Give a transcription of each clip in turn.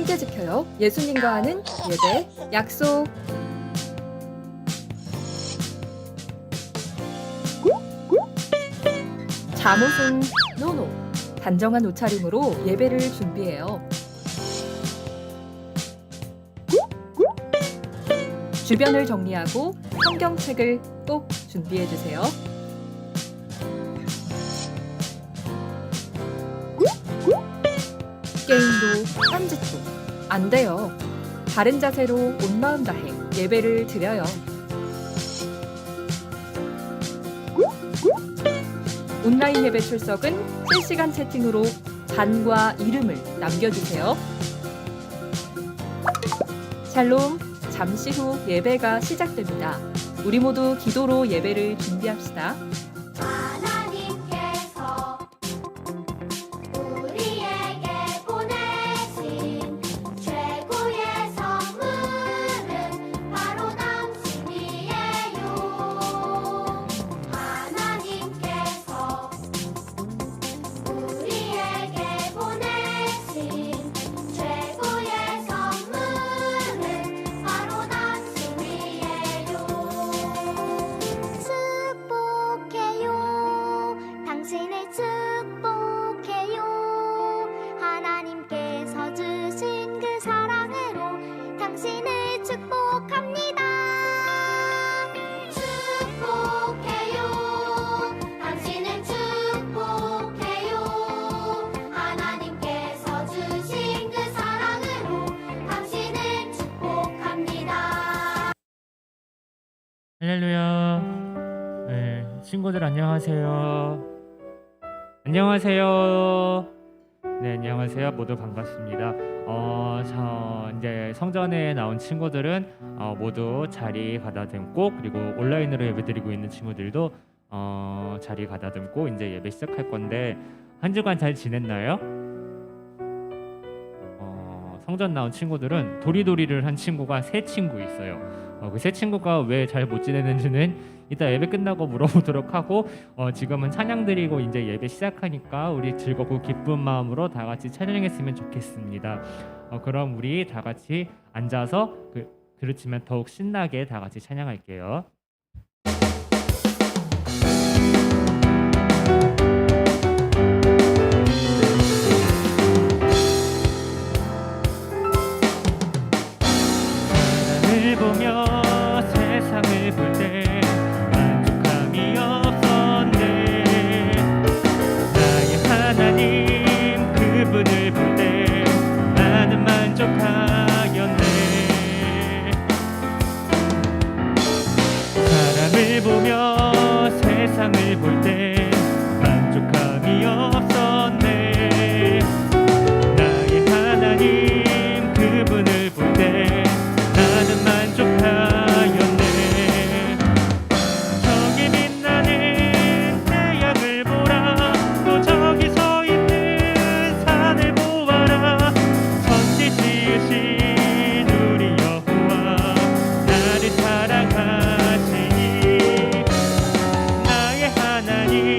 함께 지켜요. 예수님과 하는 예배 약속. 잠옷은 노노. 단정한 옷차림으로 예배를 준비해요. 주변을 정리하고 성경책을 꼭 준비해 주세요. 게임도 딴짓도 안 돼요. 바른 자세로 온 마음 다해 예배를 드려요. 온라인 예배 출석은 실시간 채팅으로 잔과 이름을 남겨주세요. 샬롬, 잠시 후 예배가 시작됩니다. 우리 모두 기도로 예배를 준비합시다. 하나님께서 우리에게 보내신 최고의 선물은 바로 당신이에요. 하나님께서 우리에게 보내신 최고의 선물은 바로 당신이에요. 축복해요. 당신을 축복해요. 하나님께서 주신 그 사랑으로 당신을 축복합니다. 축복해요. 당신을 축복해요. 하나님께서 주신 그 사랑으로 당신을 축복합니다. 할렐루야. 네, 친구들 안녕하세요. 안녕하세요. 네, 안녕하세요. 모두 반갑습니다. 이제 성전에 나온 친구들은 모두 자리 가다듬고, 그리고 온라인으로 예배드리고 있는 친구들도 자리 가다듬고 이제 예배 시작할 건데, 한 주간 잘 지냈나요? 성전 나온 친구들은 도리도리를 한 친구가 세 친구 있어요. 그 세 친구가 왜 잘 못 지내는지는 이따 예배 끝나고 물어보도록 하고, 지금은 찬양 드리고 이제 예배 시작하니까 우리 즐겁고 기쁜 마음으로 다 같이 찬양했으면 좋겠습니다. 그럼 우리 다 같이 앉아서 그렇지만 더욱 신나게 다 같이 찬양할게요. 사랑을 보며 세상을 볼 때 만족함이 없었네. 나의 하나님 그분을 볼 때 나는 만족하였네. 사람을 보며 세상을 볼 때 만족함이 없었네. 나의 하나님 그분을 볼 때 나는 만족하였네. 저기 빛나는 태양을 보라. 또 저기 서 있는 산을 보아라. 천지 지으신 우리 여호와 나를 사랑하시니 나의 하나님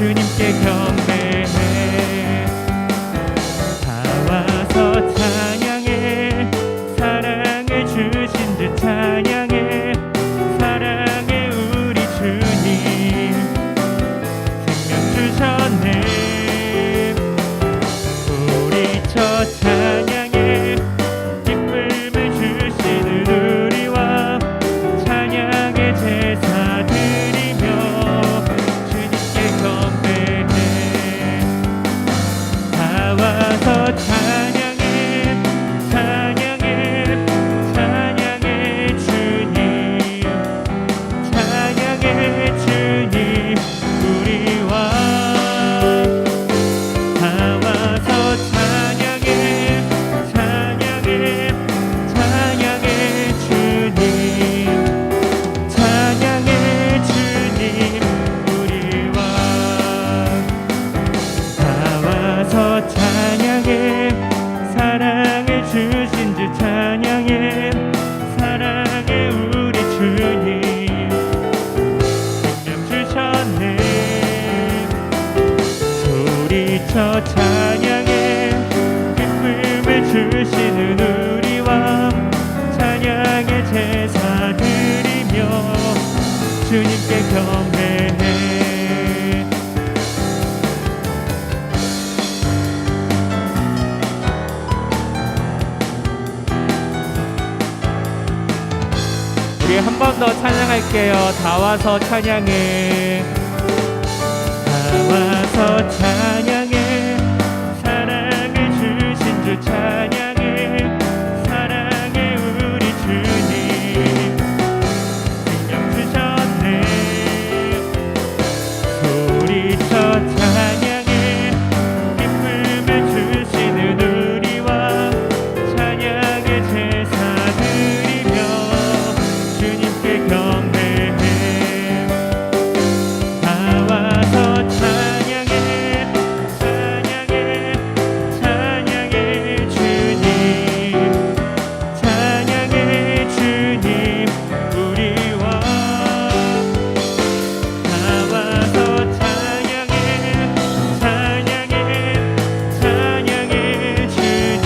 주님께 경배해. 다 와서 찬양해. 사랑을 주신 주 찬양해. 사랑해 우리 주님. 생명 주셨네. 우리쳐 찬양해. 기쁨을 주시는 우리와 찬양의 제사 드리며 주님께 경배해. 다 와서 찬양해. 찬양해. 찬양해 주님. 찬양해 주님 우리와. 다 와서 찬양해. 찬양해. 찬양해 주님. 찬양해 주님 우리와. 다 와서 찬양해. 사랑을 주신 주 찬양해. 사랑해 우리 주님. 생명 주셨네. 소리쳐 찬양해. 기쁨을 주시는 우리와 찬양의 제사 드리며 주님께 경배해. 우리 한 번 더 찬양할게요. 다 와서 찬양해. 다 와서 찬양해. 사랑을 주신 주 찬양해. 사랑해 우리 주님. 생명 주셨네. 소리쳐 찬양해. 기쁨을 주시는 우리와 찬양의 제사 드리며 주님께 경배해. 다 와서 찬양해. 찬양해. 찬양해 주님. 찬양해 주님 우리와. 다 와서 찬양해. 찬양해. 찬양해 주님.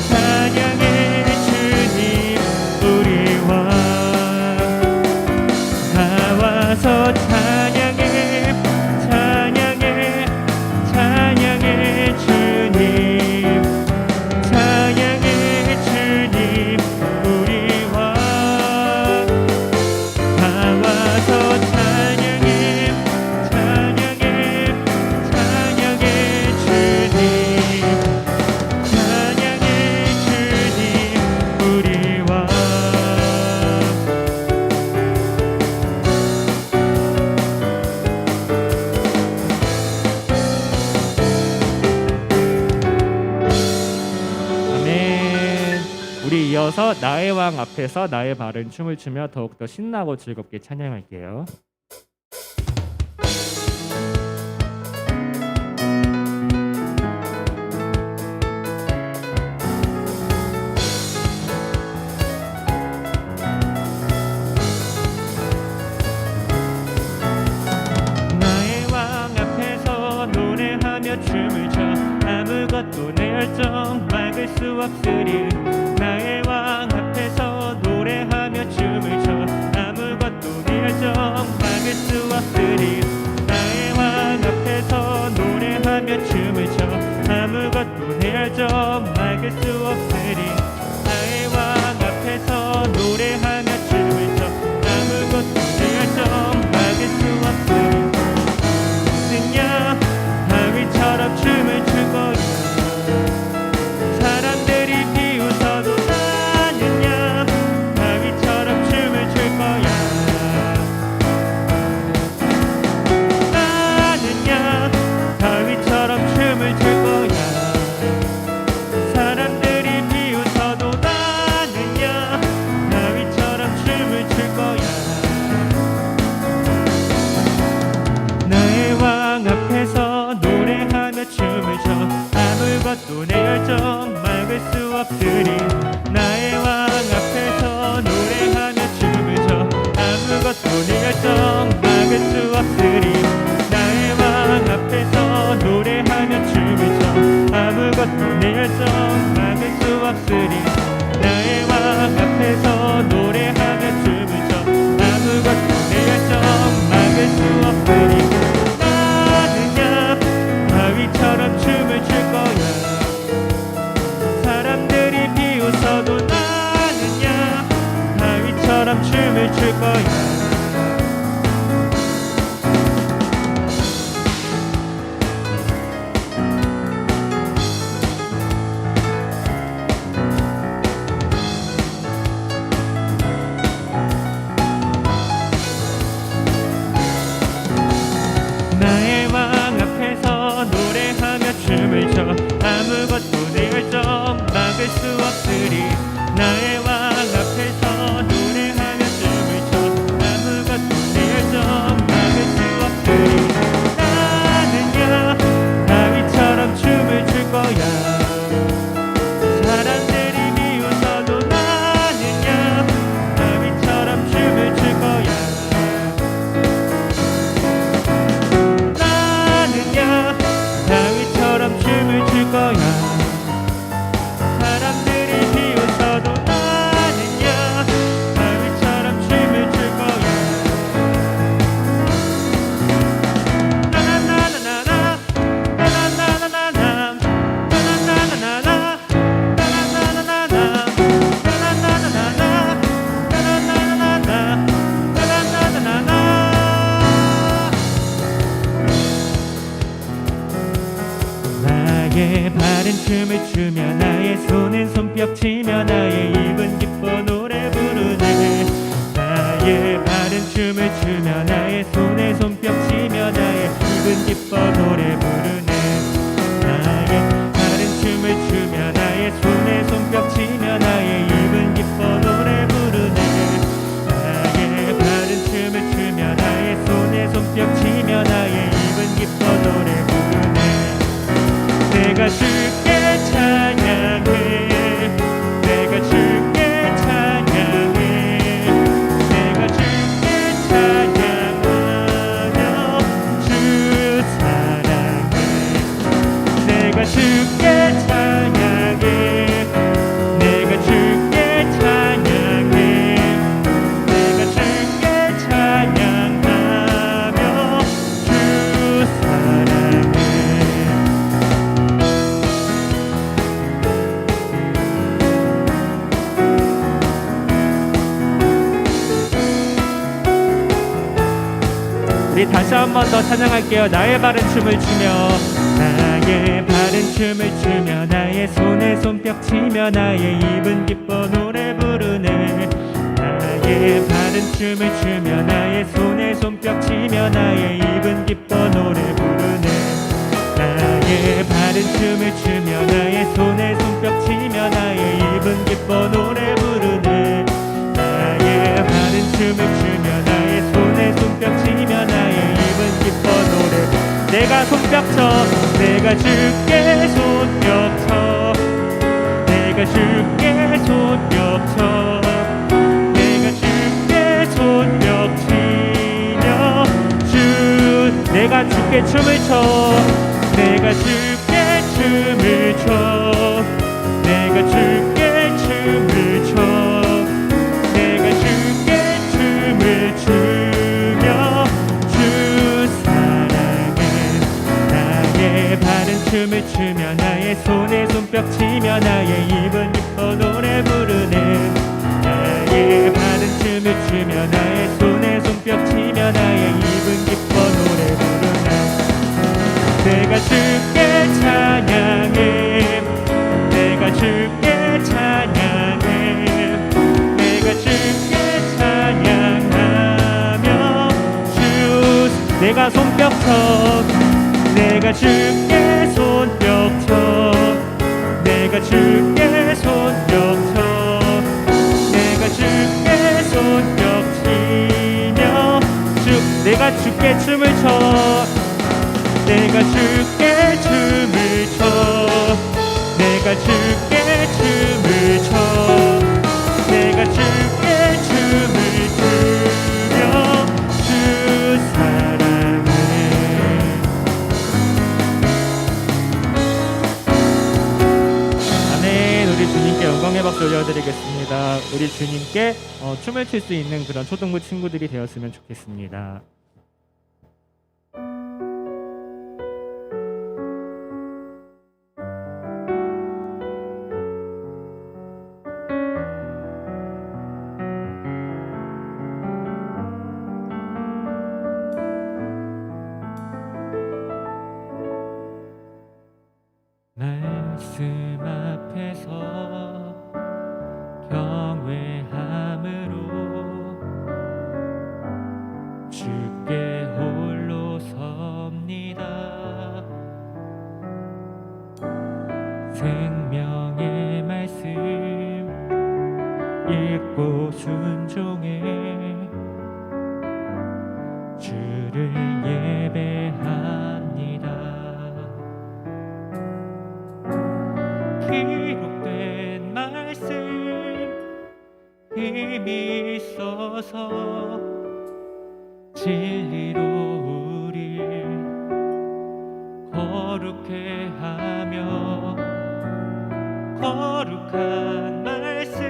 찬양해 주님 우리와. 다 와서 찬양해. 찬양해. 찬양해 주님. 찬양해 주님 우리와. 다 와서 찬양해. 찬양해. 찬양해 주님. 찬양해 주님 우리와. 아멘. 우리 이어서 나의 왕 앞에서 나의 바른 춤을 추며 더욱더 신나고 즐겁게 찬양할게요. 나의 왕 앞에서 노래하며 춤을 춰 아무것도 내 열정 막을 수 없으리. 나의 왕 앞에서 노래하며 춤을 춰 아무것도 내 열정 막을 수 없으리. 나의 왕 앞에서 노래하며 춤을 춰 아무것도 내 열정 막을 수 없으리. 나의 왕 앞에서 노래하며 춤을 춰 아무것도 내 열정 막을 수 없으리. 느냐 다윗처럼 춤을 출 거야. 사람들이 비웃어도 나는야 다윗처럼 춤을 출 거야. 나는야 다윗처럼 춤을 출 거야. 사람들이 비웃어도 나는야 다윗처럼 춤을 출 거야. 나의 왕 앞에서 노래하며 춤을 춰 아무것도 내 열정 막을 수 없으리. 나의 왕 앞에서 노래하며 춤을 춰 아무것도 내 열정 막을 수 없으리. 나의 발은 춤을 추며 나의 손은 손뼉 치며 나의 입은 기뻐 노래 부르네. 나의 발은 춤을 추며 나의 손에 손뼉 치며 나의 입은 기뻐 노래 부르네. 나의 발은 춤을 추며 나의 손에 손뼉 치며 나의 입은 기뻐 노래 부르네. 나의 발은 춤을 추며 나의 손에 손뼉 치며 나의 입은 기뻐 노래 부르네. 내가 주께 찬양해. 내가 주께 찬양해. 내가 주께 찬양하며 주 사랑해. 내가 주께 찬양해. 내가 주께 찬양해. 내가 주께 찬양하며 주 사랑해. 우리 다시 한 번 더 찬양할게요. 나의 발은 춤을 추며 나의 발은 춤을 추며 나의 손에 손뼉 치며 나의 입은 기뻐 노래 부르네. 나의 발은 춤을 추며 나의 손에 손뼉 치며 나의 입은 기뻐 노래 부르네. 나의 발은 춤을 추며 나의 손에 손뼉 치며 나의 입은 기뻐 노래 부르네. 나의 발은 춤을 추며 나의 손에 손뼉 치며 나의 입은 기뻐 노래 부르네. 내가 손뼉 쳐. 내가 주께 손뼉 쳐. 내가 주께 손뼉 쳐. 내가 주께 손뼉 치며 내가 주께 춤을 춰. 내가 주께 춤을 춰. 내가 주께 춤을 춰. 내가 주께 춤을 추며 주 사랑해. 나의 발은 춤을 추며 나의 손에 손뼉 치며 나의 입은 기뻐 노래 부르네. 나의 발은 춤을 추며 나의 손에 손뼉 치며 나의 입은 기뻐 노래 부르네. 내가 주께 찬양해. 내가 주께 찬양해. 내가 주께 찬양하며 주 내가 손뼉 쳐. 내가 주께 손뼉 쳐. 내가 주께 손뼉 쳐. 내가 주께 손뼉 치며 내가 주께 춤을 춰. 내가 주께 춤을 춰. 내가 주께 춤을 춰. 내가 주께 춤을 추며 주 사랑해. 아멘. 우리 주님께 영광의 박수 올려드리겠습니다. 우리 주님께 춤을 출 수 있는 그런 초등부 친구들이 되었으면 좋겠습니다. 말씀 앞에서 경외함으로 주께 홀로 섭니다. 생명의 말씀 읽고 순종해 주를 예배합니다. 기록된 말씀 힘이 있어서 진리로 우릴 거룩해 하며 거룩한 말씀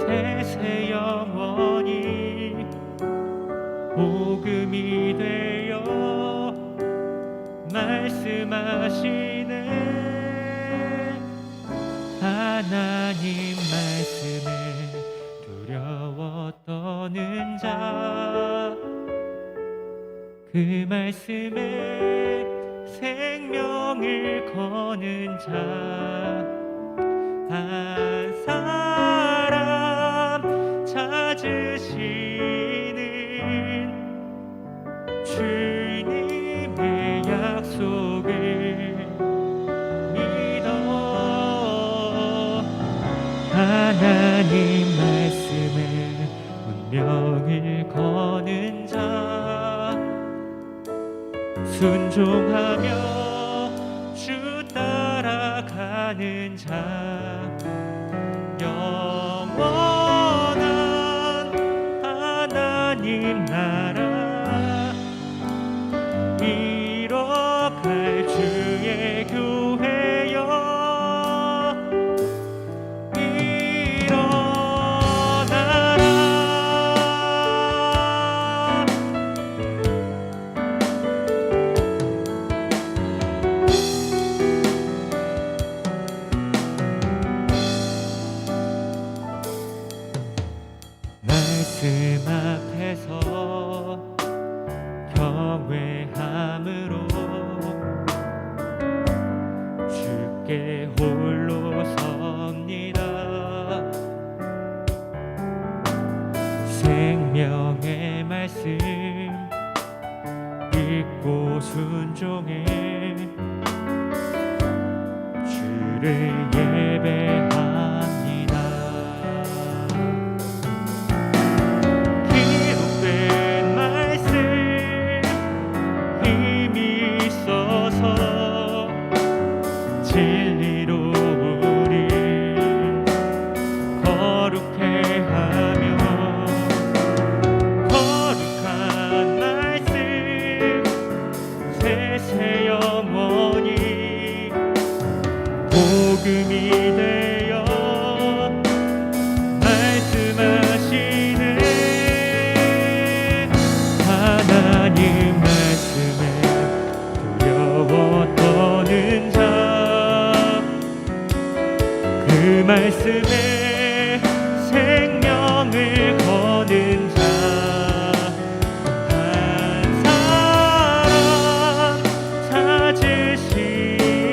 세세 영원히 복음이 되어 말씀하시네. 하나님 말씀에 두려워 떠는 자 그 말씀에 생명을 거는 자 한 사람 찾으시는 주님의 약속을 믿어 하나님 말씀에 운명을 거는 자 순종하며 주 따라가는 자 영원한 하나님 나라 이뤄갈 주의 교회여 일어나라. 말씀 앞에서 경외함으로 주께 홀로 섭니다. 생명의 말씀 읽고 순종해 주를 예배합니다. 기록된 말씀 힘이 있어서 진리로 우리 거룩해 하며 거룩한 말씀 세세 영원히 복음이 되어 말씀하시는 하나님 말씀에 두려워 떠는 자 그 말씀에 생명을 거는 자 한 사람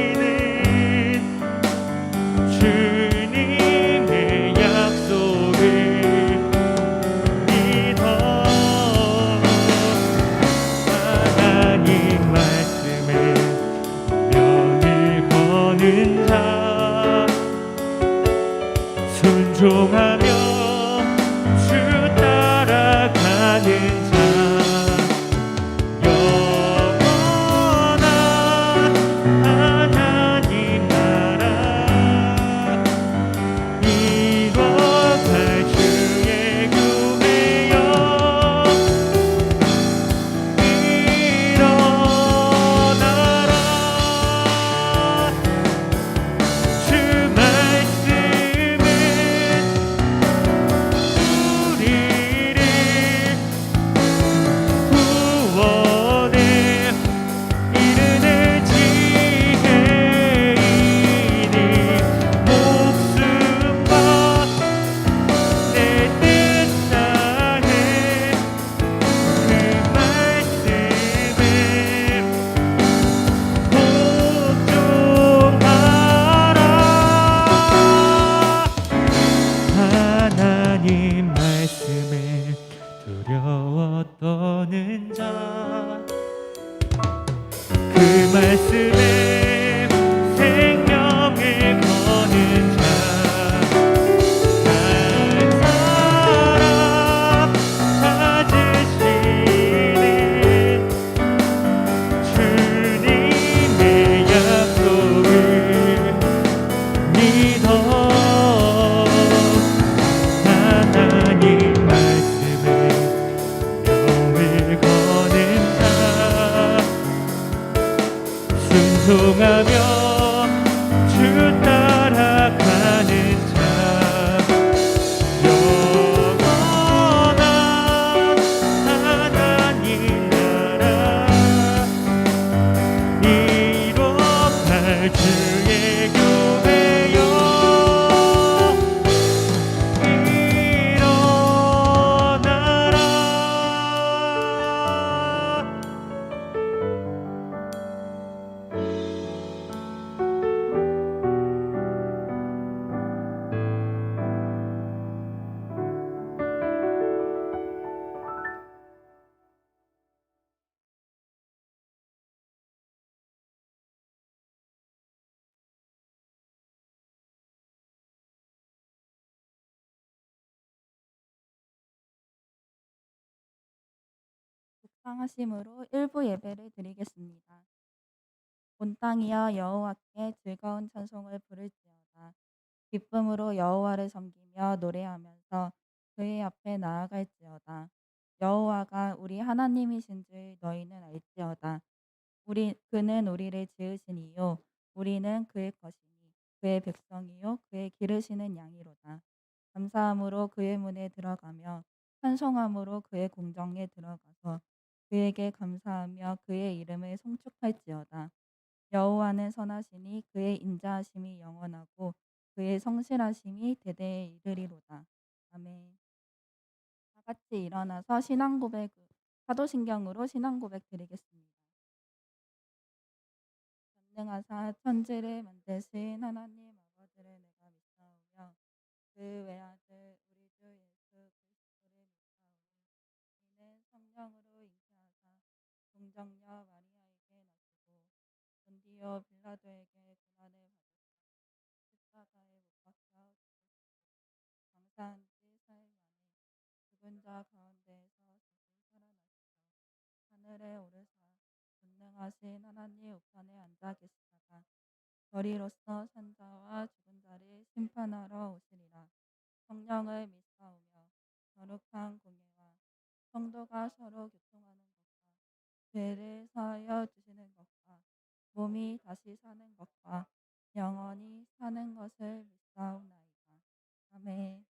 찾으시는 주님의 약속을 믿어 하나님 말씀에 명을 거는 자 순종하며 주 따라가는 자 영원한 하나님 나라 이뤄갈 주의 교회여 일어나라. 주 말씀은 우리를 구원에 이르는 지혜이니 목숨과 내 뜻 다해 그 말씀에 복종하라. 하나님 말씀에 두려워 떠는 자 그 말씀에 생명을 거는 자 한 사람 찾으시는 주님의 약속을 믿어 하나님 말씀에 명을 거는 자 순종하며 주 따라가는 자 영원한 하나님 나라 이뤄갈 주의 교회여 일어나라. 합당하심으로 일부 예배를 드리겠습니다. 온 땅이여 여호와께 즐거운 찬송을 부를지어다. 기쁨으로 여호와를 섬기며 노래하면서 그의 앞에 나아갈지어다. 여호와가 우리 하나님이신 줄 너희는 알지어다. 그는 우리를 지으시니요 우리는 그의 것이니 그의 백성이요 그의 기르시는 양이로다. 감사함으로 그의 문에 들어가며 찬송함으로 그의 궁정에 들어가서 그에게 감사하며 그의 이름을 송축할지어다. 여호와는 선하시니 그의 인자하심이 영원하고 그의 성실하심이 대대에 이르리로다. 아멘. 다 같이 일어나서 신앙 고백, 사도신경으로 신앙 고백 드리겠습니다. 전능하사 천지를 만드신 하나님 아버지를 내가 믿사오며 그 외아들 우리 주 예수 그리스도를 믿사오니 이는 성령으로 잉태하사 동정녀 마리아에게 나시고 본디오 빌라도에게 고난을 받으사 십자가에 못 박혀 죽으시고 장사한 지 사흘 만에 죽은 자 가운데에서 다시 살아나시고 하늘에 오르사 전능하신 하나님 우편에 앉아 계시다가 저리로서 산자와 죽은 자를 심판하러 오시리라. 성령을 믿사오며 거룩한 공예와 성도가 서로 교통하는 것과 죄를 사하여 주시는 것과 몸이 다시 사는 것과 영원히 사는 것을 믿사오나이다. 아멘.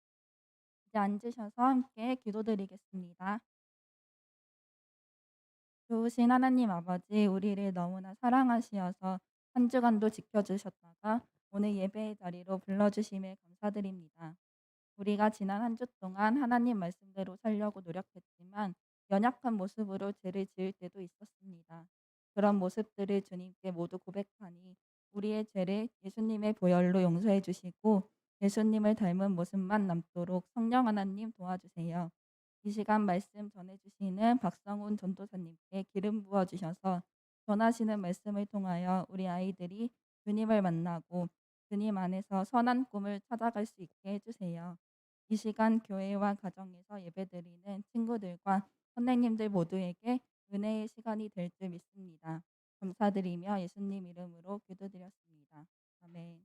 이제 앉으셔서 함께 기도드리겠습니다. 좋으신 하나님 아버지, 우리를 너무나 사랑하시어서 한 주간도 지켜주셨다가 오늘 예배의 자리로 불러주심에 감사드립니다. 우리가 지난 한 주 동안 하나님 말씀대로 살려고 노력했지만 연약한 모습으로 죄를 지을 때도 있었습니다. 그런 모습들을 주님께 모두 고백하니 우리의 죄를 예수님의 보혈로 용서해 주시고 예수님을 닮은 모습만 남도록 성령 하나님 도와주세요. 이 시간 말씀 전해주시는 박성훈 전도사님께 기름 부어주셔서 전하시는 말씀을 통하여 우리 아이들이 주님을 만나고 주님 안에서 선한 꿈을 찾아갈 수 있게 해주세요. 이 시간 교회와 가정에서 예배드리는 친구들과 선생님들 모두에게 은혜의 시간이 될 줄 믿습니다. 감사드리며 예수님 이름으로 기도드렸습니다. 아멘.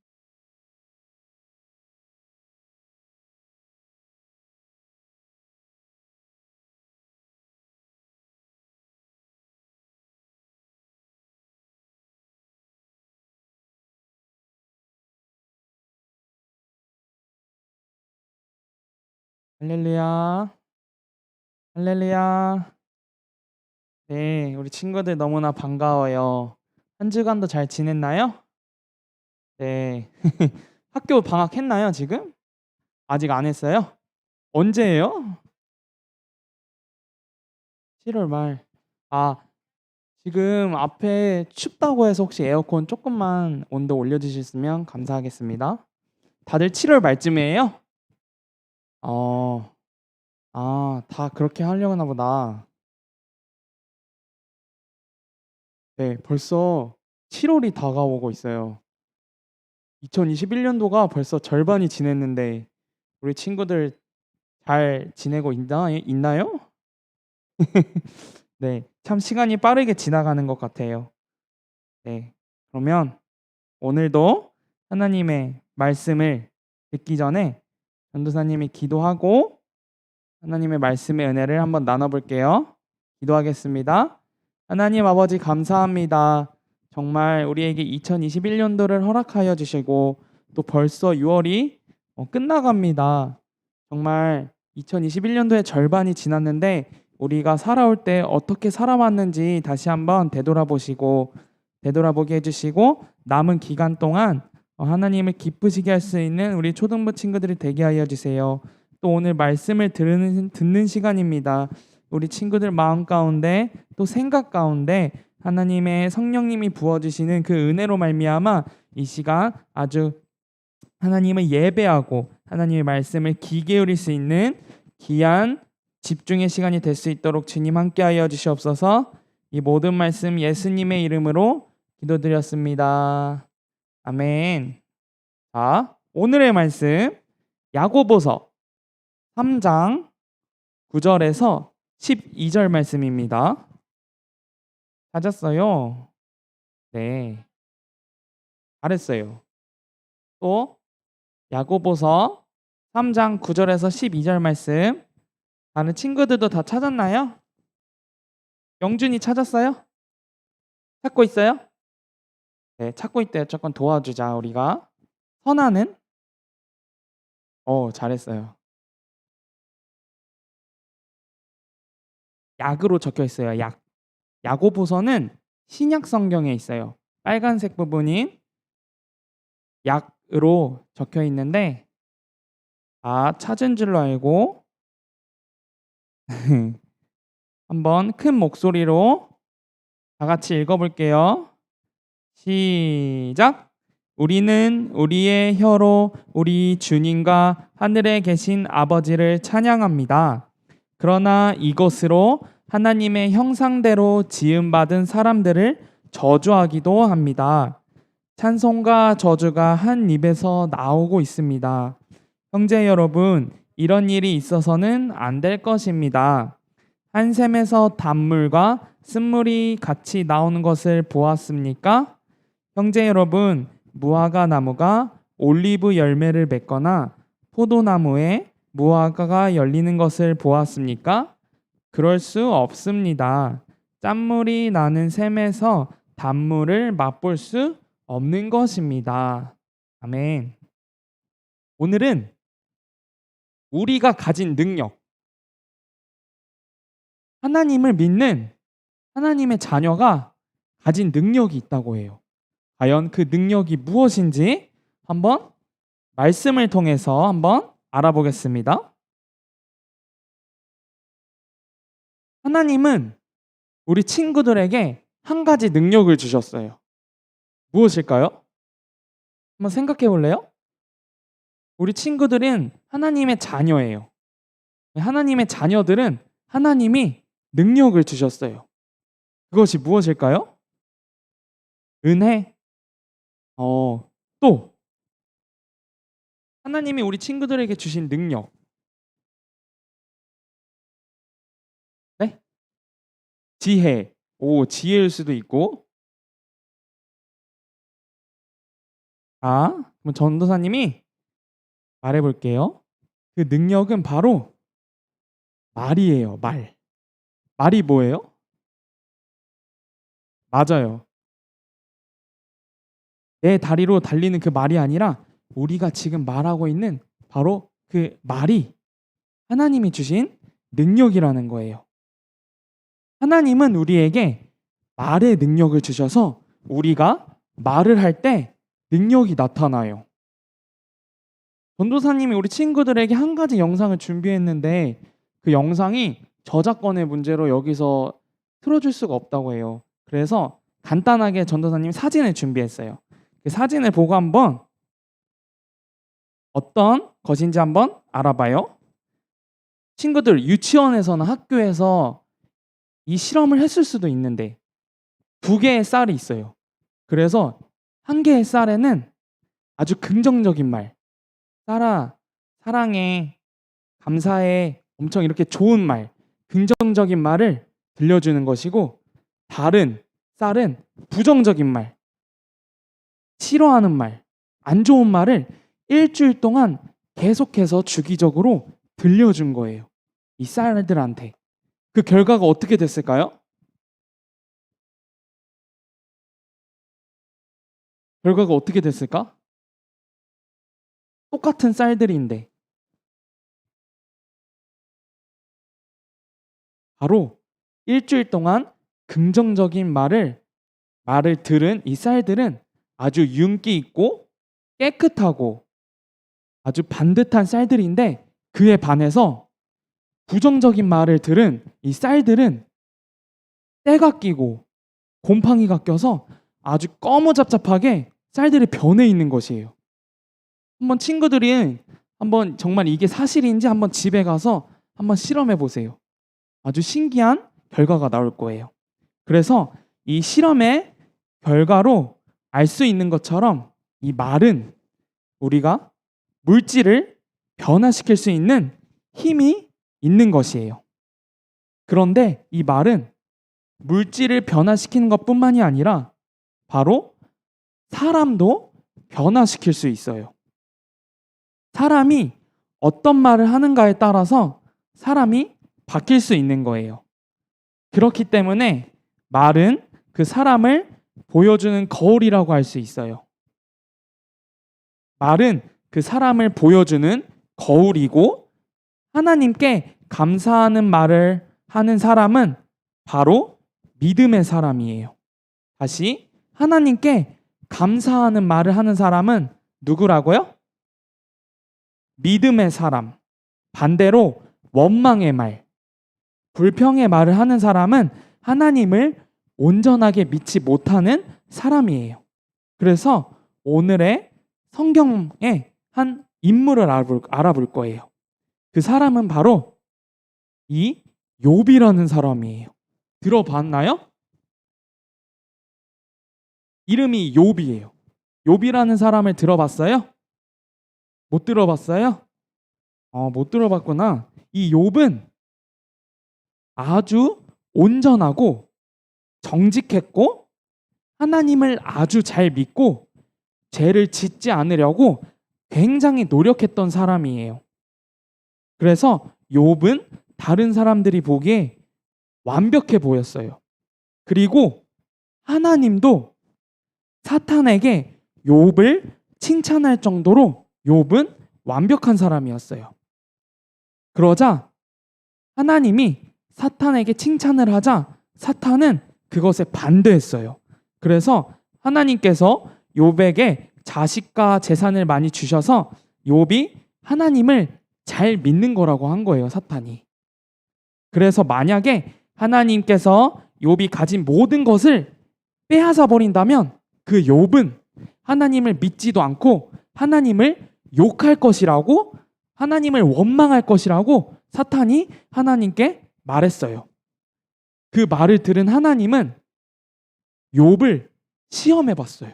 할렐루야. 할렐루야. 네, 우리 친구들 너무나 반가워요. 한 주간도 잘 지냈나요? 네. 학교 방학했나요, 지금? 아직 안 했어요? 언제예요? 7월 말. 아, 지금 앞에 춥다고 해서 혹시 에어컨 조금만 온도 올려주셨으면 감사하겠습니다. 다들 7월 말쯤이에요? 다 그렇게 하려고 하나 보다. 네, 벌써 7월이 다가오고 있어요. 2021년도가 벌써 절반이 지냈는데 우리 친구들 잘 지내고 있나요? 네, 참 시간이 빠르게 지나가는 것 같아요. 네, 그러면 오늘도 하나님의 말씀을 듣기 전에 전도사님이 기도하고 하나님의 말씀의 은혜를 한번 나눠볼게요. 기도하겠습니다. 하나님 아버지 감사합니다. 정말 우리에게 2021년도를 허락하여 주시고 또 벌써 6월이 끝나갑니다. 정말 2021년도의 절반이 지났는데 우리가 살아올 때 어떻게 살아왔는지 다시 한번 되돌아보게 해주시고 남은 기간 동안 하나님을 기쁘시게 할 수 있는 우리 초등부 친구들이 되게 하여 주세요. 또 오늘 말씀을 듣는 시간입니다. 우리 친구들 마음 가운데 또 생각 가운데 하나님의 성령님이 부어주시는 그 은혜로 말미암아 이 시간 아주 하나님을 예배하고 하나님의 말씀을 귀 기울일 수 있는 귀한 집중의 시간이 될 수 있도록 주님 함께하여 주시옵소서. 이 모든 말씀 예수님의 이름으로 기도드렸습니다. 아멘. 자, 오늘의 말씀 야고보서 3장 9절에서 12절 말씀입니다. 찾았어요. 네, 잘했어요. 또 야고보서 3장 9절에서 12절 말씀. 다른 친구들도 다 찾았나요? 영준이 찾았어요? 찾고 있어요? 네, 찾고 있대요. 조금 도와주자 우리가. 선아는? 잘했어요. 약으로 적혀 있어요. 약. 야고보서는 신약 성경에 있어요. 빨간색 부분이 약으로 적혀 있는데 찾은 줄로 알고 한번 큰 목소리로 다 같이 읽어볼게요. 시작. 우리는 우리의 혀로 우리 주님과 하늘에 계신 아버지를 찬양합니다. 그러나 이것으로 하나님의 형상대로 지음받은 사람들을 저주하기도 합니다. 찬송과 저주가 한 입에서 나오고 있습니다. 형제 여러분, 이런 일이 있어서는 안 될 것입니다. 한 샘에서 단물과 쓴물이 같이 나오는 것을 보았습니까? 형제 여러분, 무화과 나무가 올리브 열매를 맺거나 포도나무에 무화과가 열리는 것을 보았습니까? 그럴 수 없습니다. 짠물이 나는 샘에서 단물을 맛볼 수 없는 것입니다. 아멘. 오늘은 우리가 가진 능력, 하나님을 믿는 하나님의 자녀가 가진 능력이 있다고 해요. 과연 그 능력이 무엇인지 한번 말씀을 통해서 한번 알아보겠습니다. 하나님은 우리 친구들에게 한 가지 능력을 주셨어요. 무엇일까요? 한번 생각해 볼래요? 우리 친구들은 하나님의 자녀예요. 하나님의 자녀들은 하나님이 능력을 주셨어요. 그것이 무엇일까요? 은혜. 또 하나님이 우리 친구들에게 주신 능력. 네? 지혜. 지혜일 수도 있고. 그럼 전도사님이 말해볼게요. 그 능력은 바로 말이에요. 말. 말이 뭐예요? 맞아요. 내 다리로 달리는 그 말이 아니라 우리가 지금 말하고 있는 바로 그 말이 하나님이 주신 능력이라는 거예요. 하나님은 우리에게 말의 능력을 주셔서 우리가 말을 할 때 능력이 나타나요. 전도사님이 우리 친구들에게 한 가지 영상을 준비했는데 그 영상이 저작권의 문제로 여기서 틀어줄 수가 없다고 해요. 그래서 간단하게 전도사님 사진을 준비했어요. 그 사진을 보고 한번 어떤 것인지 한번 알아봐요. 친구들 유치원에서나 학교에서 이 실험을 했을 수도 있는데 2개의 쌀이 있어요. 그래서 한 개의 쌀에는 아주 긍정적인 말, 쌀아, 사랑해, 감사해, 엄청 이렇게 좋은 말, 긍정적인 말을 들려주는 것이고 다른 쌀은 부정적인 말, 싫어하는 말, 안 좋은 말을 일주일 동안 계속해서 주기적으로 들려준 거예요. 이 쌀들한테. 그 결과가 어떻게 됐을까요? 결과가 어떻게 됐을까? 똑같은 쌀들인데 바로 일주일 동안 긍정적인 말을 들은 이 쌀들은 아주 윤기 있고 깨끗하고 아주 반듯한 쌀들인데 그에 반해서 부정적인 말을 들은 이 쌀들은 때가 끼고 곰팡이가 껴서 아주 꺼무잡잡하게 쌀들이 변해 있는 것이에요. 한번 친구들이 한번 정말 이게 사실인지 한번 집에 가서 한번 실험해 보세요. 아주 신기한 결과가 나올 거예요. 그래서 이 실험의 결과로 알 수 있는 것처럼 이 말은 우리가 물질을 변화시킬 수 있는 힘이 있는 것이에요. 그런데 이 말은 물질을 변화시키는 것뿐만이 아니라 바로 사람도 변화시킬 수 있어요. 사람이 어떤 말을 하는가에 따라서 사람이 바뀔 수 있는 거예요. 그렇기 때문에 말은 그 사람을 보여주는 거울이라고 할 수 있어요. 말은 그 사람을 보여주는 거울이고 하나님께 감사하는 말을 하는 사람은 바로 믿음의 사람이에요. 다시 하나님께 감사하는 말을 하는 사람은 누구라고요? 믿음의 사람. 반대로 원망의 말, 불평의 말을 하는 사람은 하나님을 온전하게 믿지 못하는 사람이에요. 그래서 오늘의 성경에 한 인물을 알아볼 거예요. 그 사람은 바로 이 욥이라는 사람이에요. 들어봤나요? 이름이 욥이에요. 욥이라는 사람을 들어봤어요? 못 들어봤어요? 못 들어봤구나. 이 욥은 아주 온전하고 정직했고 하나님을 아주 잘 믿고 죄를 짓지 않으려고 굉장히 노력했던 사람이에요. 그래서 욥은 다른 사람들이 보기에 완벽해 보였어요. 그리고 하나님도 사탄에게 욥을 칭찬할 정도로 욥은 완벽한 사람이었어요. 그러자 하나님이 사탄에게 칭찬을 하자 사탄은 그것에 반대했어요. 그래서 하나님께서 욥에게 자식과 재산을 많이 주셔서 욥이 하나님을 잘 믿는 거라고 한 거예요, 사탄이. 그래서 만약에 하나님께서 욥이 가진 모든 것을 빼앗아 버린다면 그 욥은 하나님을 믿지도 않고 하나님을 욕할 것이라고, 하나님을 원망할 것이라고 사탄이 하나님께 말했어요. 그 말을 들은 하나님은 욥을 시험해 봤어요.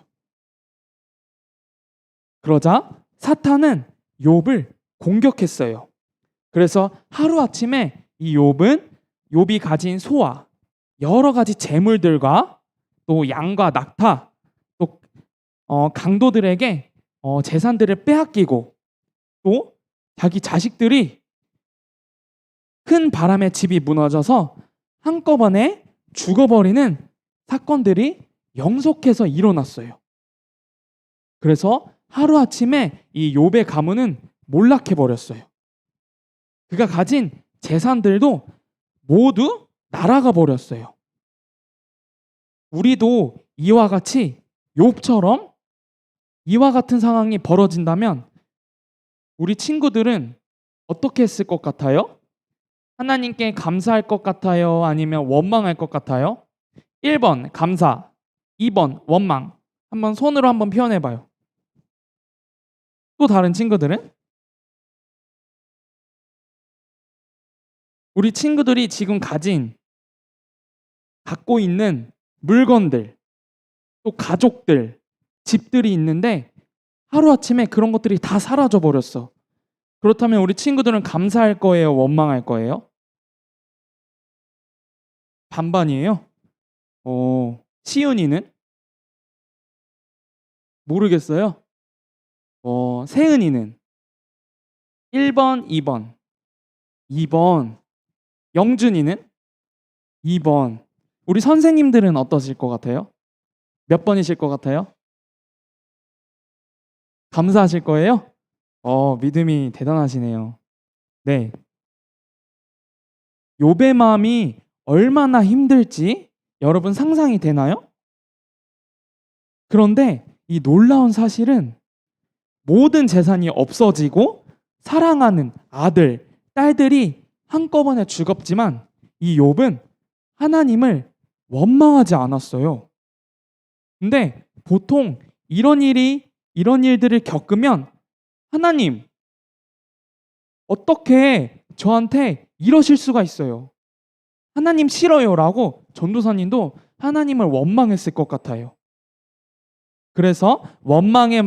그러자 사탄은 욥을 공격했어요. 그래서 하루아침에 이 욥이 가진 소와 여러 가지 재물들과 또 양과 낙타, 또 강도들에게 재산들을 빼앗기고 또 자기 자식들이 큰 바람에 집이 무너져서 한꺼번에 죽어버리는 사건들이 영속해서 일어났어요. 그래서 하루아침에 이 욥의 가문은 몰락해버렸어요. 그가 가진 재산들도 모두 날아가 버렸어요. 우리도 이와 같이 욥처럼 이와 같은 상황이 벌어진다면 우리 친구들은 어떻게 했을 것 같아요? 하나님께 감사할 것 같아요? 아니면 원망할 것 같아요? 1번 감사, 2번 원망. 한번 손으로 한번 표현해봐요. 또 다른 친구들은? 우리 친구들이 지금 갖고 있는 물건들, 또 가족들, 집들이 있는데 하루아침에 그런 것들이 다 사라져 버렸어. 그렇다면 우리 친구들은 감사할 거예요? 원망할 거예요? 반반이에요? 시은이는? 모르겠어요? 세은이는? 1번, 2번. 2번. 영준이는? 2번. 우리 선생님들은 어떠실 것 같아요? 몇 번이실 것 같아요? 감사하실 거예요? 믿음이 대단하시네요. 네. 욥의 마음이 얼마나 힘들지 여러분 상상이 되나요? 그런데 이 놀라운 사실은 모든 재산이 없어지고 사랑하는 아들, 딸들이 한꺼번에 죽었지만 이 욥은 하나님을 원망하지 않았어요. 근데 보통 이런 일들을 겪으면 하나님, 어떻게 저한테 이러실 수가 있어요? 하나님 싫어요 라고 전도사님도 하나님을 원망했을 것 같아요. 그래서 원망의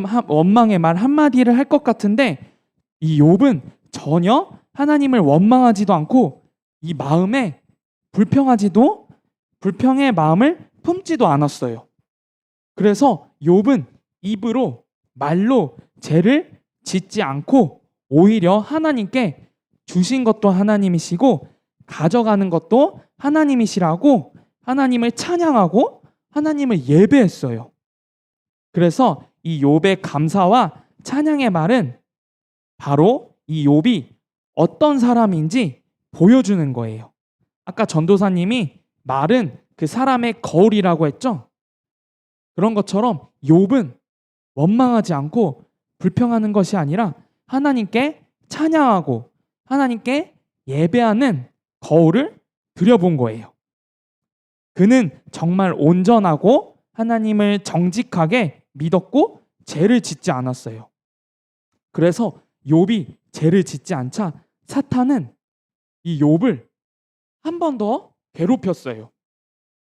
말 한마디를 할 것 같은데 이 욥은 전혀 하나님을 원망하지도 않고 이 마음에 불평의 마음을 품지도 않았어요. 그래서 욥은 입으로 말로 죄를 짓지 않고 오히려 하나님께 주신 것도 하나님이시고 가져가는 것도 하나님이시라고 하나님을 찬양하고 하나님을 예배했어요. 그래서 이 욥의 감사와 찬양의 말은 바로 이 욥이 어떤 사람인지 보여주는 거예요. 아까 전도사님이 말은 그 사람의 거울이라고 했죠. 그런 것처럼 욥은 원망하지 않고 불평하는 것이 아니라 하나님께 찬양하고 하나님께 예배하는 거울을 들여본 거예요. 그는 정말 온전하고 하나님을 정직하게 믿었고 죄를 짓지 않았어요. 그래서 욥이 죄를 짓지 않자 사탄은 이 욥을 한 번 더 괴롭혔어요.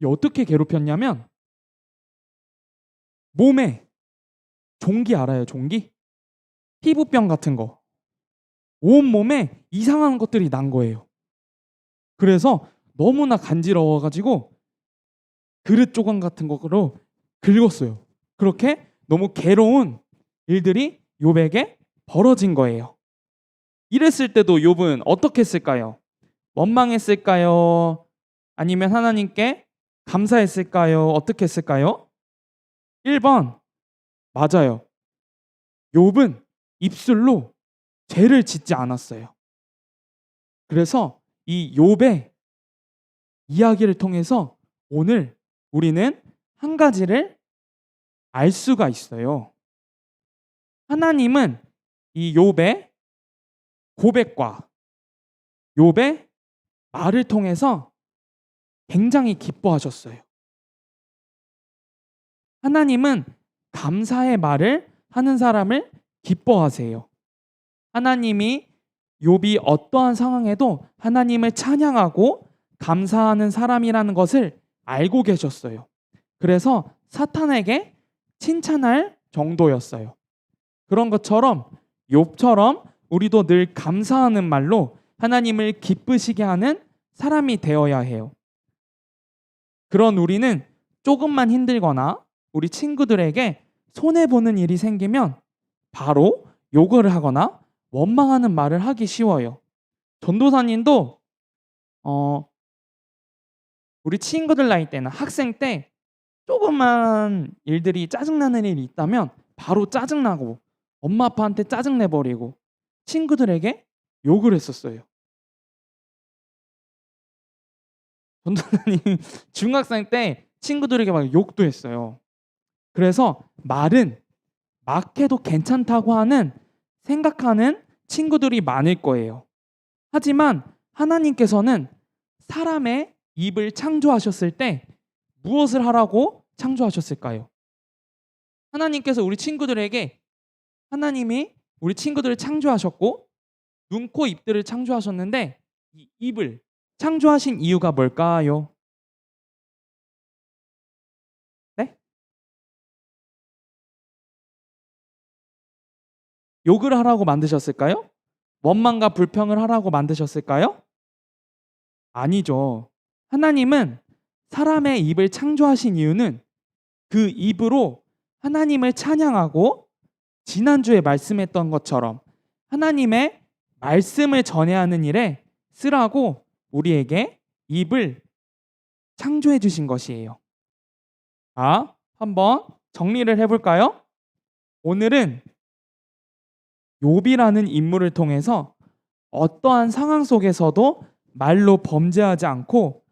어떻게 괴롭혔냐면 몸에 종기 알아요? 종기? 피부병 같은 거. 온몸에 이상한 것들이 난 거예요. 그래서 너무나 간지러워가지고 그릇 조각 같은 거로 긁었어요. 그렇게 너무 괴로운 일들이 욥에게 벌어진 거예요. 이랬을 때도 욥은 어떻게 했을까요? 원망했을까요? 아니면 하나님께 감사했을까요? 어떻게 했을까요? 1번 맞아요. 욥은 입술로 죄를 짓지 않았어요. 그래서 이 욥의 이야기를 통해서 오늘 우리는 한 가지를 알 수가 있어요. 하나님은 이 욥의 고백과 욥의 말을 통해서 굉장히 기뻐하셨어요. 하나님은 감사의 말을 하는 사람을 기뻐하세요. 하나님이 욥이 어떠한 상황에도 하나님을 찬양하고 감사하는 사람이라는 것을 알고 계셨어요. 그래서 사탄에게 칭찬할 정도였어요. 그런 것처럼 욥처럼 우리도 늘 감사하는 말로 하나님을 기쁘시게 하는 사람이 되어야 해요. 그런 우리는 조금만 힘들거나 우리 친구들에게 손해보는 일이 생기면 바로 욕을 하거나 원망하는 말을 하기 쉬워요. 전도사님도 우리 친구들 나이 때나 학생 때 조그만 일들이 짜증나는 일이 있다면 바로 짜증나고 엄마 아빠한테 짜증내버리고 친구들에게 욕을 했었어요. 전도사님 중학생 때 친구들에게 막 욕도 했어요. 그래서 말은 막 해도 괜찮다고 하는 생각하는 친구들이 많을 거예요. 하지만 하나님께서는 사람의 입을 창조하셨을 때 무엇을 하라고 창조하셨을까요? 하나님께서 우리 친구들에게 하나님이 우리 친구들을 창조하셨고 눈, 코, 입들을 창조하셨는데 이 입을 창조하신 이유가 뭘까요? 네? 욕을 하라고 만드셨을까요? 원망과 불평을 하라고 만드셨을까요? 아니죠. 하나님은 사람의 입을 창조하신 이유는 그 입으로 하나님을 찬양하고 지난주에 말씀했던 것처럼 하나님의 말씀을 전해야 하는 일에 쓰라고 우리에게 입을 창조해 주신 것이에요. 자, 한번 정리를 해볼까요? 오늘은 욥이라는 인물을 통해서 어떠한 상황 속에서도 말로 범죄하지 않고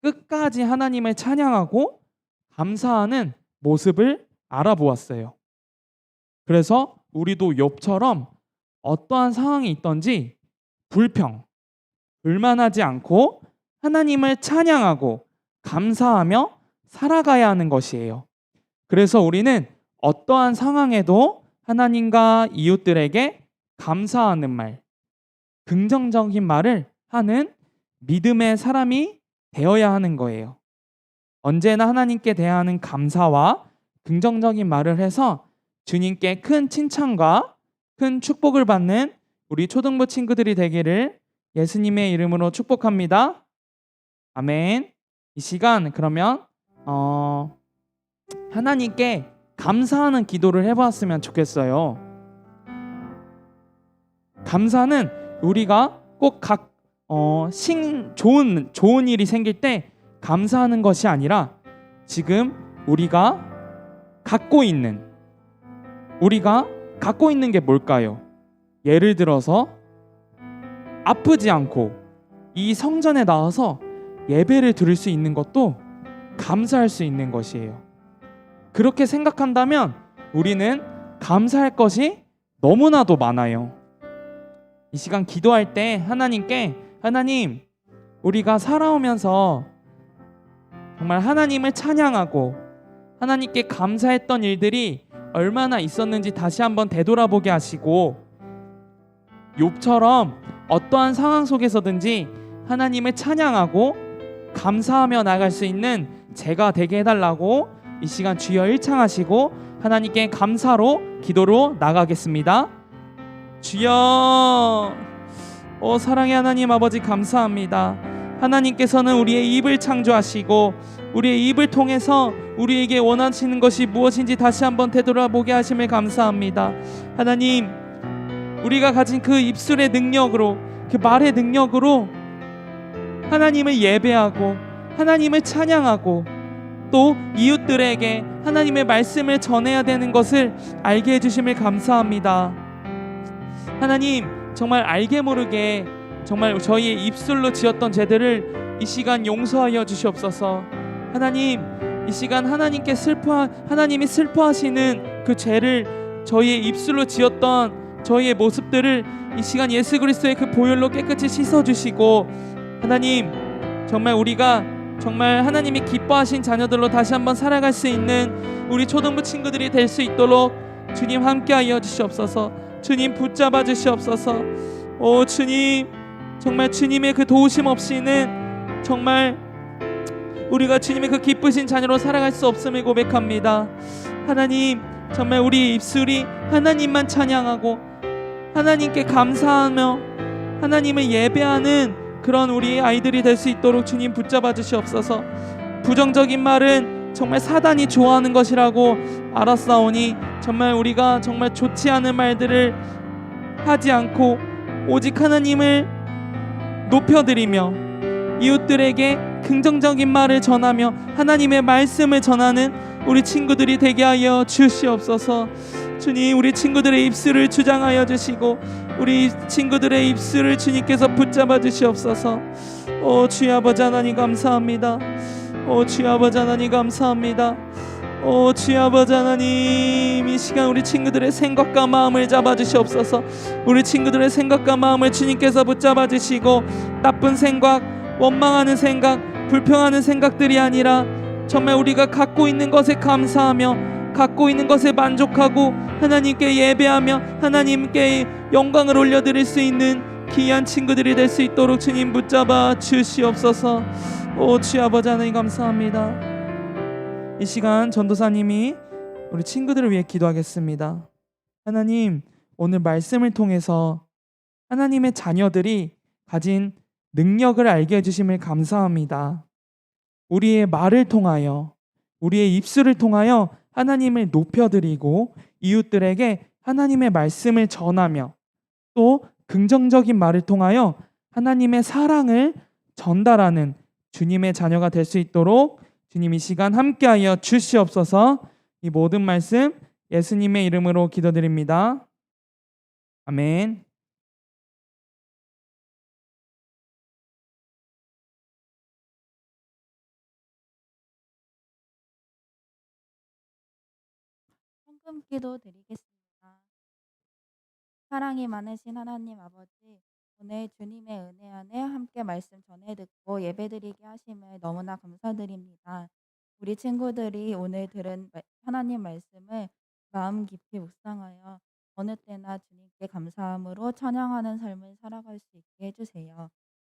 끝까지 하나님을 찬양하고 감사하는 모습을 알아보았어요. 그래서 우리도 욥처럼 어떠한 상황이 있든지 불평, 불만하지 않고 하나님을 찬양하고 감사하며 살아가야 하는 것이에요. 그래서 우리는 어떠한 상황에도 하나님과 이웃들에게 감사하는 말, 긍정적인 말을 하는 믿음의 사람이 되어야 하는 거예요. 언제나 하나님께 대하는 감사와 긍정적인 말을 해서 주님께 큰 칭찬과 큰 축복을 받는 우리 초등부 친구들이 되기를 예수님의 이름으로 축복합니다. 아멘. 이 시간 그러면 하나님께 감사하는 기도를 해봤으면 좋겠어요. 감사는 우리가 꼭 좋은 일이 생길 때 감사하는 것이 아니라 지금 우리가 갖고 있는 게 뭘까요? 예를 들어서 아프지 않고 이 성전에 나와서 예배를 드릴 수 있는 것도 감사할 수 있는 것이에요. 그렇게 생각한다면 우리는 감사할 것이 너무나도 많아요. 이 시간 기도할 때 하나님께 하나님, 우리가 살아오면서 정말 하나님을 찬양하고 하나님께 감사했던 일들이 얼마나 있었는지 다시 한번 되돌아보게 하시고 욥처럼 어떠한 상황 속에서든지 하나님을 찬양하고 감사하며 나갈 수 있는 제가 되게 해달라고 이 시간 주여 일창하시고 하나님께 감사로 기도로 나가겠습니다. 주여, 사랑의 하나님 아버지 감사합니다. 하나님께서는 우리의 입을 창조하시고 우리의 입을 통해서 우리에게 원하시는 것이 무엇인지 다시 한번 되돌아보게 하심을 감사합니다. 하나님, 우리가 가진 그 입술의 능력으로, 그 말의 능력으로 하나님을 예배하고 하나님을 찬양하고 또 이웃들에게 하나님의 말씀을 전해야 되는 것을 알게 해주심을 감사합니다. 하나님, 정말 알게 모르게 정말 저희의 입술로 지었던 죄들을 이 시간 용서하여 주시옵소서. 하나님, 이 시간 하나님이 슬퍼하시는 그 죄를 저희의 입술로 지었던 저희의 모습들을 이 시간 예수 그리스도의 그 보혈로 깨끗이 씻어주시고 하나님, 정말 우리가 정말 하나님이 기뻐하신 자녀들로 다시 한번 살아갈 수 있는 우리 초등부 친구들이 될 수 있도록 주님 함께하여 주시옵소서. 주님 붙잡아 주시옵소서. 오 주님, 정말 주님의 그 도우심 없이는 정말 우리가 주님의 그 기쁘신 자녀로 살아갈 수 없음을 고백합니다. 하나님, 정말 우리 입술이 하나님만 찬양하고 하나님께 감사하며 하나님을 예배하는 그런 우리 아이들이 될 수 있도록 주님 붙잡아 주시옵소서. 부정적인 말은 정말 사단이 좋아하는 것이라고 알았사오니 정말 우리가 정말 좋지 않은 말들을 하지 않고 오직 하나님을 높여드리며 이웃들에게 긍정적인 말을 전하며 하나님의 말씀을 전하는 우리 친구들이 되게 하여 주시옵소서. 주님, 우리 친구들의 입술을 주장하여 주시고 우리 친구들의 입술을 주님께서 붙잡아 주시옵소서. 오 주여 아버지 하나님 감사합니다. 오 주여 아버지 하나님 감사합니다. 오 주여 아버지 하나님, 이 시간 우리 친구들의 생각과 마음을 잡아 주시옵소서. 우리 친구들의 생각과 마음을 주님께서 붙잡아 주시고 나쁜 생각, 원망하는 생각, 불평하는 생각들이 아니라 정말 우리가 갖고 있는 것에 감사하며 갖고 있는 것에 만족하고 하나님께 예배하며 하나님께 영광을 올려드릴 수 있는 귀한 친구들이 될 수 있도록 주님 붙잡아 주시옵소서. 오 주여 아버지 하나님 감사합니다. 이 시간 전도사님이 우리 친구들을 위해 기도하겠습니다. 하나님, 오늘 말씀을 통해서 하나님의 자녀들이 가진 능력을 알게 해주심을 감사합니다. 우리의 말을 통하여 우리의 입술을 통하여 하나님을 높여드리고 이웃들에게 하나님의 말씀을 전하며 또 긍정적인 말을 통하여 하나님의 사랑을 전달하는 주님의 자녀가 될 수 있도록 주님 이 시간 함께하여 주시옵소서. 이 모든 말씀 예수님의 이름으로 기도드립니다. 아멘. 헌금기도 드리겠습니다. 사랑이 많으신 하나님 아버지, 오늘 주님의 은혜 안에 함께 말씀 전해 듣고 예배드리게 하심을 너무나 감사드립니다. 우리 친구들이 오늘 들은 하나님 말씀을 마음 깊이 묵상하여 어느 때나 주님께 감사함으로 찬양하는 삶을 살아갈 수 있게 해주세요.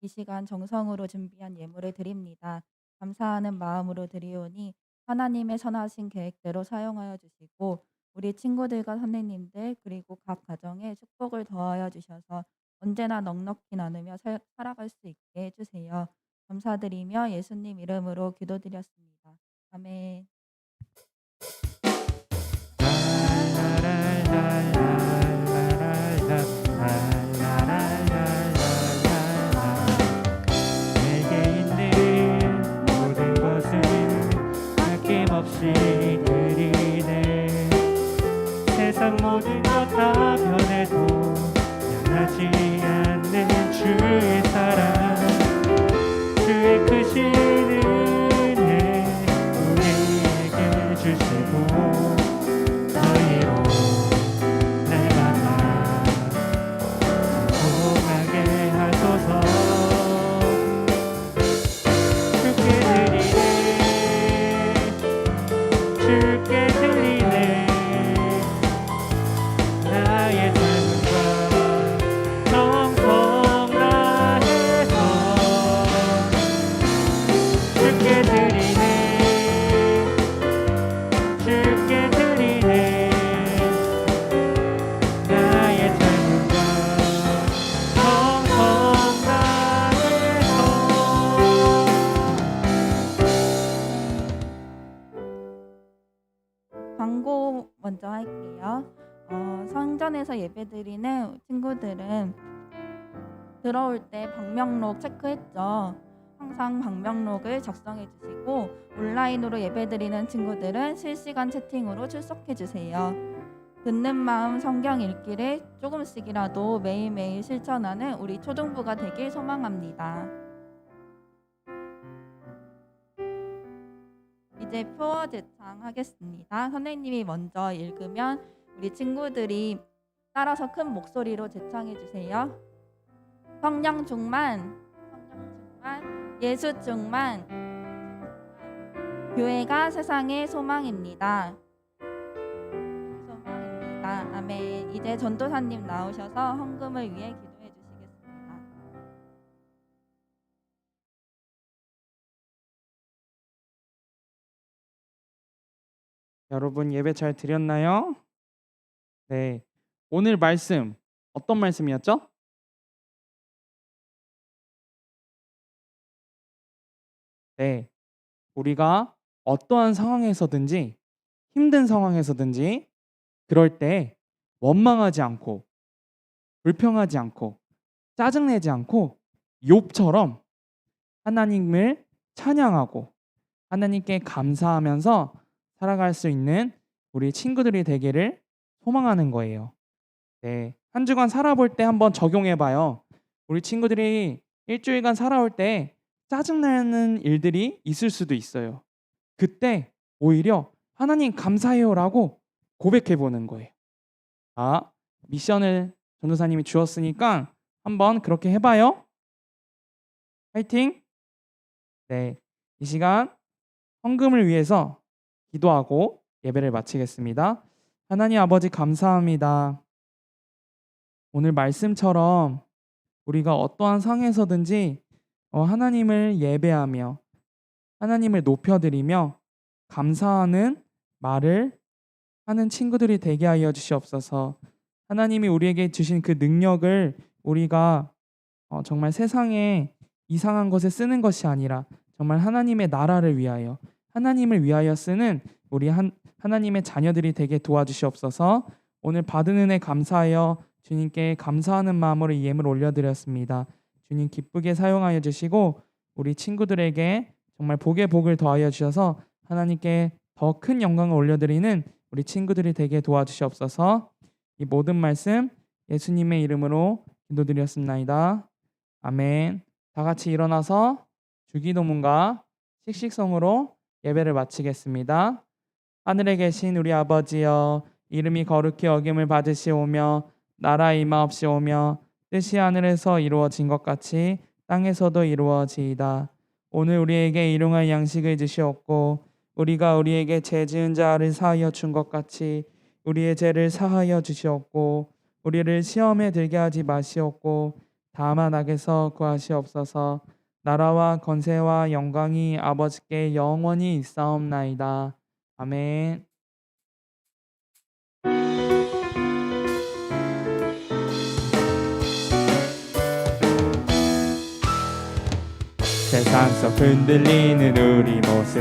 이 시간 정성으로 준비한 예물을 드립니다. 감사하는 마음으로 드리오니 하나님의 선하신 계획대로 사용하여 주시고 우리 친구들과 선생님들 그리고 각 가정에 축복을 더하여 주셔서 언제나 넉넉히 나누며 살아갈 수 있게 해주세요. 감사드리며 예수님 이름으로 기도드렸습니다. 아멘. 내게 있는 모든 것을 아낌없이 드리네. 세상 모든 것 다 변해도 변하지 않는 주의 사랑, 주의 크신 은혜 우리에게 주시고 너희로 날마다 행복하게 하소서. 주께 드리네, 주께 드리네. 나의 삶과 정성 다해서 주께 드리네, 주께 드리네. 나의 삶과 정성 다해서. 광고 먼저 할게요. 성전에서 예배드리는 친구들은 들어올 때 방명록 체크했죠. 항상 방명록을 작성해 주시고 온라인으로 예배드리는 친구들은 실시간 채팅으로 출석해 주세요. 듣는 마음 성경 읽기를 조금씩이라도 매일매일 실천하는 우리 초등부가 되길 소망합니다. 이제 표어 제창하겠습니다. 선생님이 먼저 읽으면 우리 친구들이 따라서 큰 목소리로 제창해 주세요. 성령 충만, 예수 충만, 교회가 세상의 소망입니다. 소망입니다. 아멘. 이제 전도사님 나오셔서 헌금을 위해 기도해 주시겠습니다. 여러분 예배 잘 드렸나요? 네. 오늘 말씀 어떤 말씀이었죠? 네. 우리가 어떠한 상황에서든지 힘든 상황에서든지 그럴 때 원망하지 않고 불평하지 않고 짜증내지 않고 욥처럼 하나님을 찬양하고 하나님께 감사하면서 살아갈 수 있는 우리 친구들이 되기를 소망하는 거예요. 네. 한 주간 살아볼 때 한번 적용해 봐요. 우리 친구들이 일주일간 살아올 때 짜증나는 일들이 있을 수도 있어요. 그때 오히려 하나님 감사해요라고 고백해 보는 거예요. 자, 미션을 전도사님이 주었으니까 한번 그렇게 해봐요. 파이팅! 네, 이 시간 헌금을 위해서 기도하고 예배를 마치겠습니다. 하나님 아버지 감사합니다. 오늘 말씀처럼 우리가 어떠한 상황에서든지 하나님을 예배하며 하나님을 높여드리며 감사하는 말을 하는 친구들이 되게 하여 주시옵소서. 하나님이 우리에게 주신 그 능력을 우리가 정말 세상에 이상한 것에 쓰는 것이 아니라 정말 하나님의 나라를 위하여 하나님을 위하여 쓰는 우리 하나님의 자녀들이 되게 도와주시옵소서. 오늘 받은 은혜 감사하여 주님께 감사하는 마음으로 이 예물 올려드렸습니다. 주님 기쁘게 사용하여 주시고 우리 친구들에게 정말 복의 복을 더하여 주셔서 하나님께 더 큰 영광을 올려드리는 우리 친구들이 되게 도와주시옵소서. 이 모든 말씀 예수님의 이름으로 기도드렸습니다. 아멘. 다 같이 일어나서 주기도문과 식식성으로 예배를 마치겠습니다. 하늘에 계신 우리 아버지여, 이름이 거룩히 여김을 받으시오며 나라 임하옵시오며 뜻이 하늘에서 이루어진 것 같이 땅에서도 이루어지이다. 오늘 우리에게 일용할 양식을 주시옵고 우리가 우리에게 죄 지은 자를 사하여 준 것 같이 우리의 죄를 사하여 주시옵고 우리를 시험에 들게 하지 마시옵고 다만 악에서 구하시옵소서. 나라와 권세와 영광이 아버지께 영원히 있사옵나이다. 아멘. 세상 속 흔들리는 우리 모습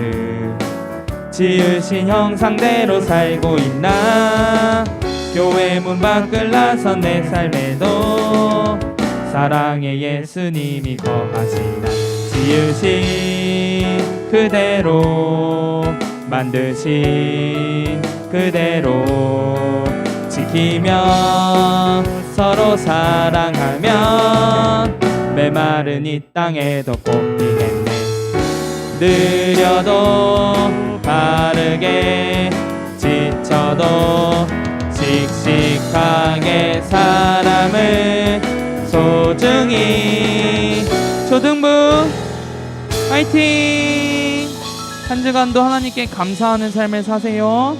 지으신 형상대로 살고 있나 교회 문 밖을 나선 내 삶에도 사랑의 예수님이 거하시나 지으신 그대로 만드신 그대로 지키며 서로 사랑하면 메마른 이 땅에도 꽃피겠네 느려도 빠르게 지쳐도 씩씩하게 사람을 소중히 초등부 화이팅! 한 주간도 하나님께 감사하는 삶을 사세요.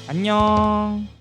안녕.